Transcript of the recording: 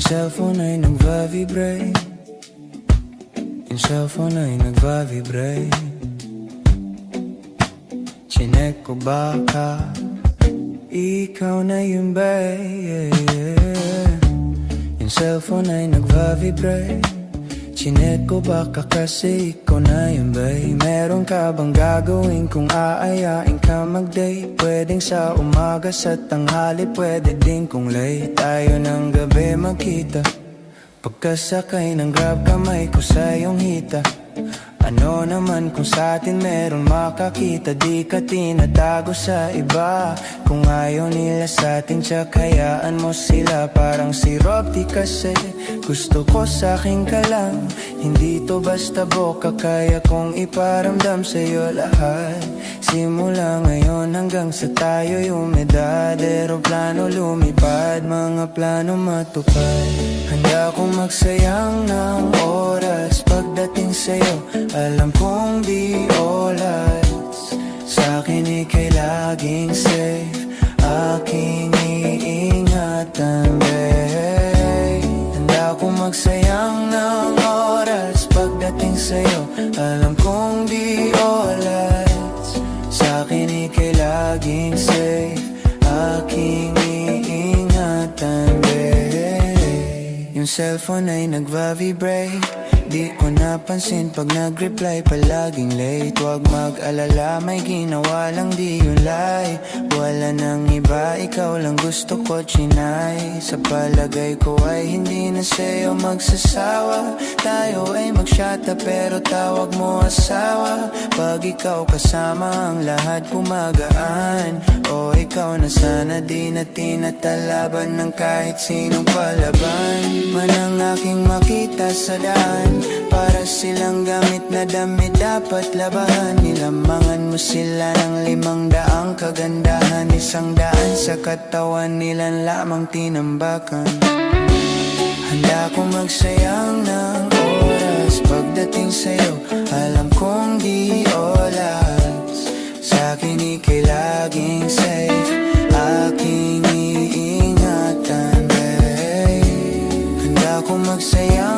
cellphone ay nagva-vibrate. Yung cellphone ay nagva-vibrate. Chinek ko baka ikaw na yun, babe. Yung cellphone ay nagva-vibrate. Chinek ko baka kasi ikaw na yun, babe. Meron ka bang gagawin kung aayain ka mag-date? Pwedeng sa umaga, sa tanghali, pwede din kung late. Tayo ng gabi magkita. Pagkasakay ng grab, kamay ko sa iyong hita. Ano naman kung sa atin meron makakita? Di ka tinatago sa iba. Kung ayaw nila sa atin, tsak hayaan mo sila. Parang si Rob, di kasi gusto ko sa akin ka lang. Hindi to basta boka, kaya kong iparamdam sa'yo lahat. Simula ngayon hanggang sa tayo'y umedad. Aeroplano lumipad, mga plano matupad. Handa akong magsayang ng oras pagdating sa'yo. Alam kong di oras. Sa'kin ika'y laging safe. Aking iingatan, babe. Handa akong magsayang ng oras pagdating sa'yo. Alam kong di oras. Sa'kin ika'y laging safe. Aking iingatan, babe. Yung cellphone ay nagva-vibrate. Di ko napansin pag nag-reply palaging late. Huwag mag-alala, may ginawa lang, di yun lie. Wala nang iba, ikaw lang gusto ko, chinay. Sa palagay ko ay hindi na sa'yo magsasawa. Tayo ay magsyata pero tawag mo asawa. Pag ikaw kasama ang lahat gumagaan. O ikaw na sana, di na tinatalaban ng kahit sinong palaban. Man ang aking makita sa daan. Para silang gamit na damit dapat labahan. Nilamangan mo sila ng 500 kagandahan. 100 sa katawan nila lamang tinambakan. Handa akong magsayang ng oras pagdating sa'yo. Alam kong di oras. Sa'kin ika'y laging safe. Aking iingatan, babe. Handa akong magsayang